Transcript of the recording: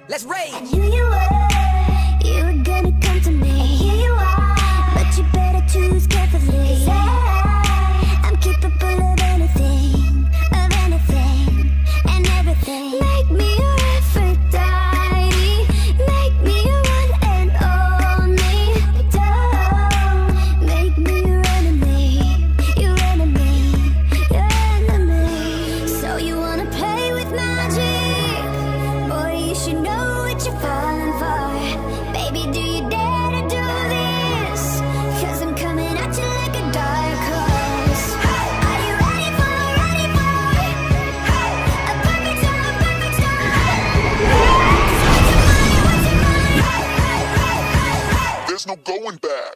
Let's rage. I knew you were gonna come to me. And here you are, but you better choose carefully. 'Cause I'm capable of anything, and everything. Make me your Aphrodite, make me your one and only. But don't make me your enemy, your enemy, your enemy. So you wanna play with magic? Boy, you should know what you're falling for. Baby, do you dare to do this? 'Cause I'm coming at you like a dark horse. Are you ready for a perfect storm, a perfect storm? What's your mind? There's no going back.